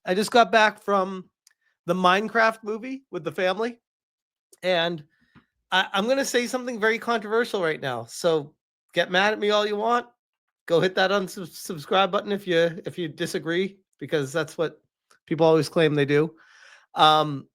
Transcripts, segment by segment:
I just got back from the Minecraft movie with the family, and I'm going to say something very controversial right now. So get mad at me all you want. Go hit that unsubscribe button if you disagree, because that's what people always claim they do. Um,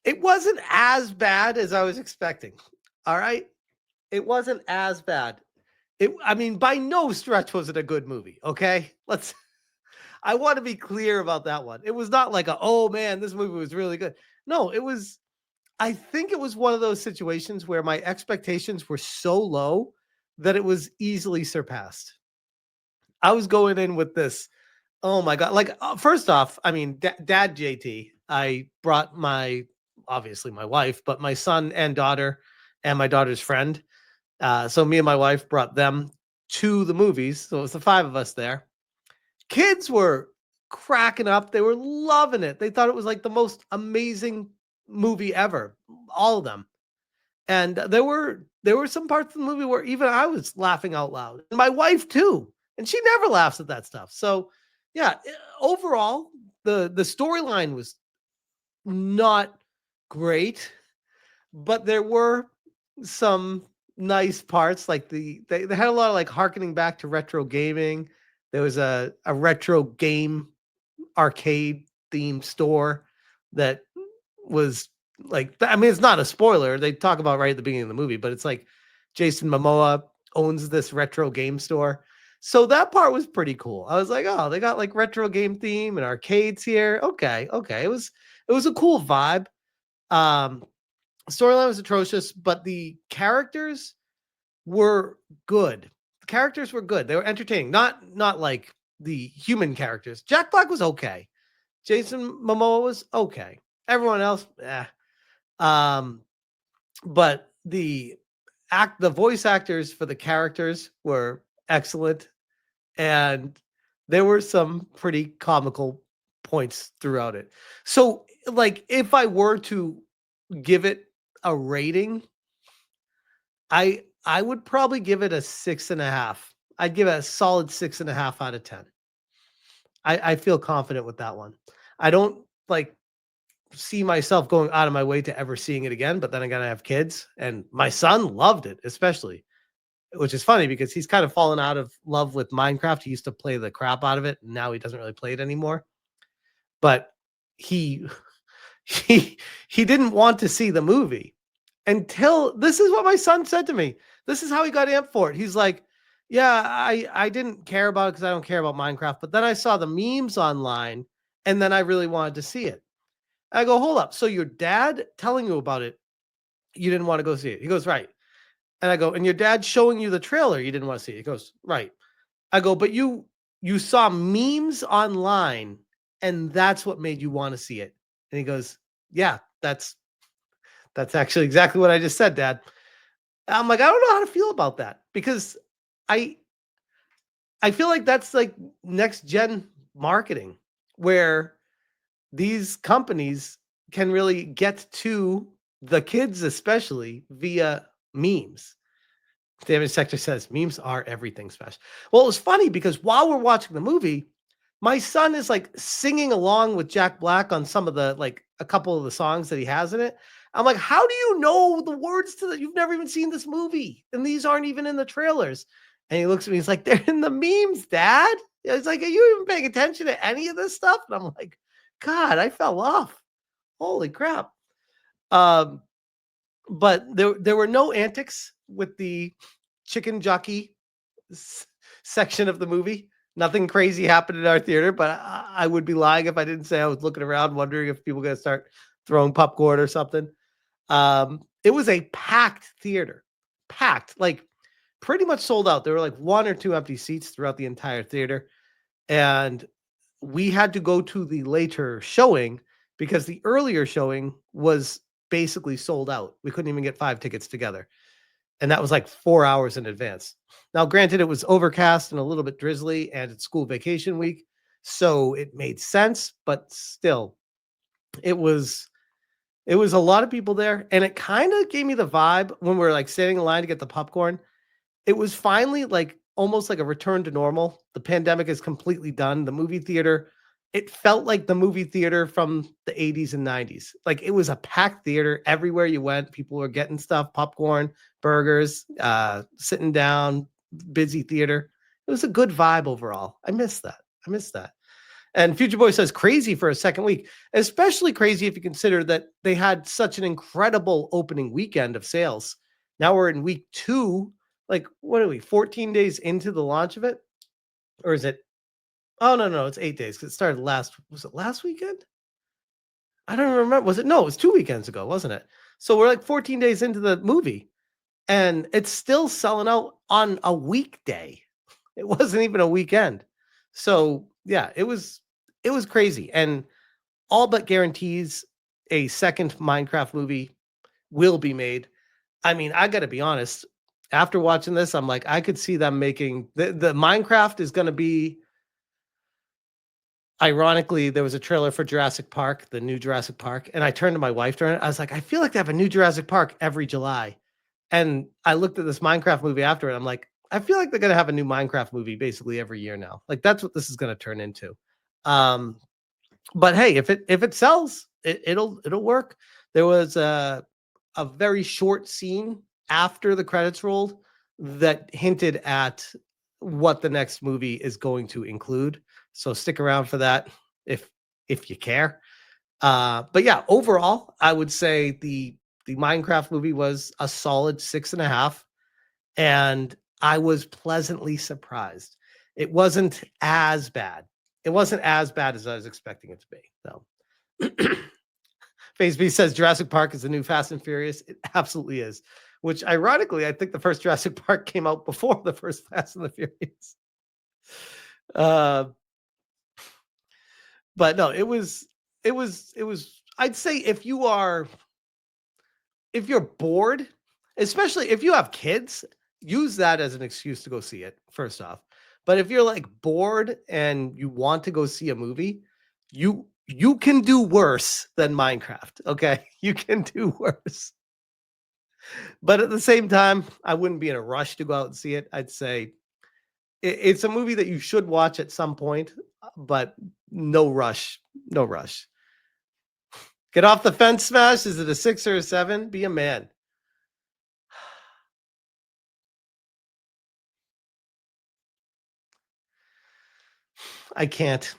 it wasn't as bad as I was expecting. All right, it wasn't as bad. I mean, by no stretch was it a good movie. Okay, let's. I want to be clear about that one. It was not like oh man, this movie was really good. No, it was. I think it was one of those situations where my expectations were so low that it was easily surpassed. I was going in with this. Oh my god! Like first off, I mean, Dad JT. I brought obviously my wife, but my son and daughter, and my daughter's friend. So me and my wife brought them to the movies. So it was the five of us there. Kids were cracking up. They were loving it. They thought it was like the most amazing movie ever. All of them. And there were some parts of the movie where even I was laughing out loud. And my wife too. And she never laughs at that stuff. So yeah, overall, the storyline was not great, but there were some nice parts. Like they had a lot of like harkening back to retro gaming. There was a retro game arcade themed store that was like, I mean, it's not a spoiler. They talk about right at the beginning of the movie, but it's like Jason Momoa owns this retro game store. So that part was pretty cool. I was like, oh, they got like retro game theme and arcades here. Okay, okay. It was a cool vibe. Um, Storyline was atrocious, but the characters were good. The characters were good. They were entertaining. Not like the human characters. Jack Black was okay. Jason Momoa was okay. Everyone else, Um, but the voice actors for the characters were excellent, and there were some pretty comical points throughout it. So, like, if I were to give it a rating, I would probably give it a 6.5. I'd give it a solid 6.5 out of 10. I feel confident with that one. I don't like see myself going out of my way to ever seeing it again, but then again, I have kids, and my son loved it, especially, which is funny because he's kind of fallen out of love with Minecraft. He used to play the crap out of it, and now he doesn't really play it anymore. But he he didn't want to see the movie until this is what my son said to me. This is how he got amped for it. He's like, "Yeah, I didn't care about it because I don't care about Minecraft, but then I saw the memes online, and then I really wanted to see it." I go, "Hold up. So your dad telling you about it, you didn't want to go see it?" He goes, "Right." And I go, "And your dad showing you the trailer, you didn't want to see it?" He goes, "Right." I go, "But you saw memes online, and that's what made you want to see it." And he goes, "Yeah, that's actually exactly what I just said, Dad." I'm like, I don't know how to feel about that, because I I feel like that's like next gen marketing, where these companies can really get to the kids, especially via memes. Damage Sector says memes are everything special. Well, it was funny because while we're watching the movie, my son is like singing along with Jack Black on some of the like a couple of the songs that he has in it. I'm like, how do you know the words to that? You've never even seen this movie, and these aren't even in the trailers. And he looks at me, he's like, they're in the memes, Dad. It's like, are you even paying attention to any of this stuff? And I'm like, God, I fell off. Holy crap. Um, but there were no antics with the chicken jockey section of the movie. Nothing crazy happened in our theater, but I would be lying if I didn't say I was looking around wondering if people were going to start throwing popcorn or something. It was a packed theater, packed, like pretty much sold out. There were like one or two empty seats throughout the entire theater. And we had to go to the later showing because the earlier showing was basically sold out. We couldn't even get 5 tickets together. And that was like 4 hours in advance. Now, granted, it was overcast and a little bit drizzly, and it's school vacation week, so it made sense. But still, it was a lot of people there, and it kind of gave me the vibe when we are like standing in line to get the popcorn. It was finally like almost like a return to normal. The pandemic is completely done. The movie theater it felt like the movie theater from the 80s and 90s. Like it was a packed theater everywhere you went. People were getting stuff, popcorn, burgers, sitting down, busy theater. It was a good vibe overall. I miss that. I miss that. And Future Boy says crazy for a second week, especially crazy if you consider that they had such an incredible opening weekend of sales. Now we're in week 2. Like, what are we, 14 days into the launch of it? Or is it? Oh, no, it's 8 days because it started was it last weekend? I don't remember. Was it? No, it was 2 weekends ago, wasn't it? So we're like 14 days into the movie and it's still selling out on a weekday. It wasn't even a weekend. So yeah, it was crazy. And all but guarantees a second Minecraft movie will be made. I mean, I got to be honest. After watching this, I'm like, I could see them making the Minecraft is going to be. Ironically, there was a trailer for Jurassic Park, the new Jurassic Park, and I turned to my wife during it. I was like, I feel like they have a new Jurassic Park every July. And I looked at this Minecraft movie after it. I'm like, I feel like they're going to have a new Minecraft movie basically every year now. Like that's what this is going to turn into. Um, but hey, if it sells, it'll work. There was a very short scene after the credits rolled that hinted at what the next movie is going to include. So stick around for that if you care. But yeah, overall, I would say the Minecraft movie was a solid 6.5, and I was pleasantly surprised. It wasn't as bad. It wasn't as bad as I was expecting it to be. So Phase B says Jurassic Park is the new Fast and Furious. It absolutely is. Which ironically, I think the first Jurassic Park came out before the first Fast and the Furious. Uh, but no, it was. I'd say if you're bored, especially if you have kids, use that as an excuse to go see it. First off, but if you're like bored and you want to go see a movie, you can do worse than Minecraft. Okay, you can do worse. But at the same time, I wouldn't be in a rush to go out and see it. I'd say it's a movie that you should watch at some point, but no rush. No rush. Get off the fence, Smash. Is it a 6 or a 7? Be a man. I can't.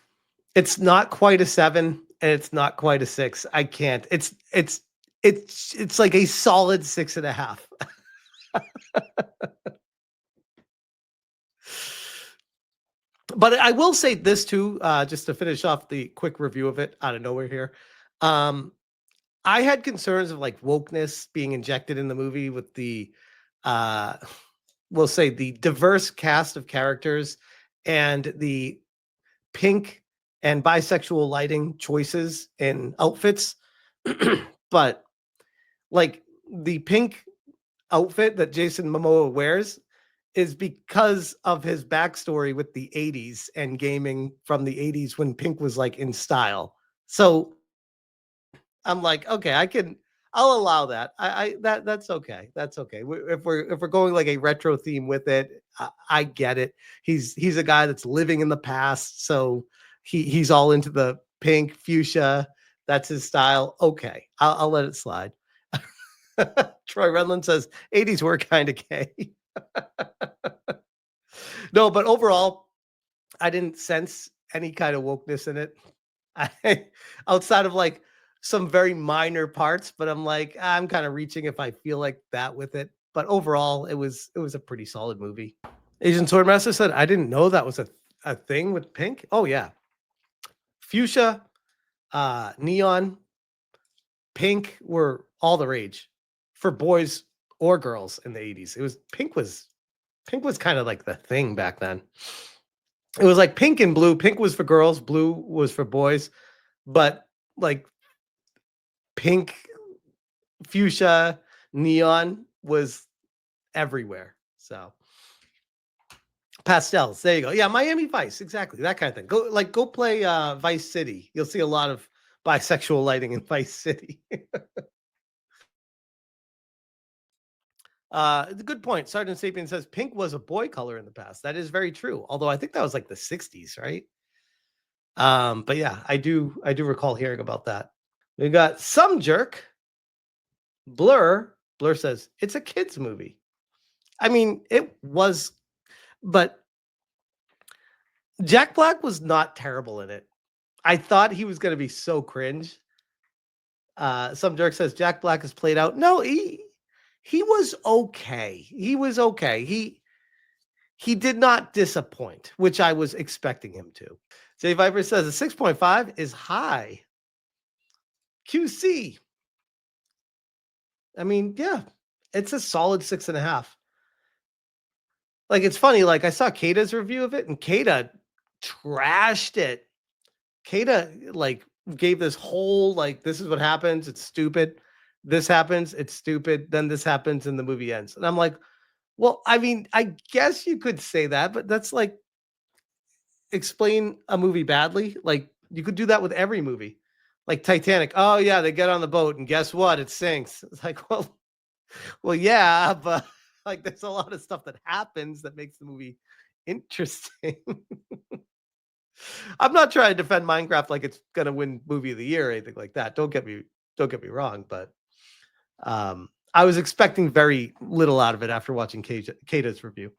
It's not quite a 7 and it's not quite a 6. I can't. It's like a solid 6.5. But I will say this too, just to finish off the quick review of it out of nowhere here. Um, I had concerns of like wokeness being injected in the movie with the, uh, we'll say the diverse cast of characters and the pink and bisexual lighting choices in outfits. But like the pink outfit that Jason Momoa wears is because of his backstory with the 80s and gaming from the 80s when pink was like in style. So I'm like, okay, I'll allow that. That's okay. That's okay. If we're going like a retro theme with it, I get it. He's a guy that's living in the past, so he's all into the pink fuchsia. That's his style. Okay, I'll let it slide. Troy Redland says 80s were kind of gay. No, but overall, I didn't sense any kind of wokeness in it. I outside of like some very minor parts, but I'm like, I'm kind of reaching if I feel like that with it. But overall, it was a pretty solid movie. Asian Swordmaster said, I didn't know that was a thing with pink. Oh yeah. Fuchsia, neon, pink were all the rage for boys or girls in the 80s. Pink was kind of like the thing back then. It was like pink and blue. Pink was for girls, blue was for boys, but like pink, fuchsia, neon was everywhere. So pastels, there you go. Yeah, Miami Vice, exactly that kind of thing. Go play Vice City. You'll see a lot of bisexual lighting in Vice City. It's a good point. Sergeant Sapien says pink was a boy color in the past. That is very true. Although I think that was like the 60s, right? But yeah, I do recall hearing about that. We got some jerk, Blur. Blur says it's a kids movie. I mean, it was, but Jack Black was not terrible in it. I thought he was going to be so cringe. Some jerk says Jack Black is played out. No, he was okay. He was okay. He did not disappoint, which I was expecting him to. Jay Viper says a 6.5 is high. QC. I mean, yeah, it's a solid 6.5. Like, it's funny. Like, I saw Kata's review of it, and Kata trashed it. Kata like gave this whole like, this is what happens. It's stupid. This happens. It's stupid. Then this happens, and the movie ends. And I'm like, well, I mean, I guess you could say that, but that's like explain a movie badly. Like, you could do that with every movie. Like Titanic. Oh yeah, they get on the boat, and guess what? It sinks. It's like, well, yeah, but like there's a lot of stuff that happens that makes the movie interesting. I'm not trying to defend Minecraft like it's gonna win movie of the year or anything like that. Don't get me wrong, but I was expecting very little out of it after watching Kata's review.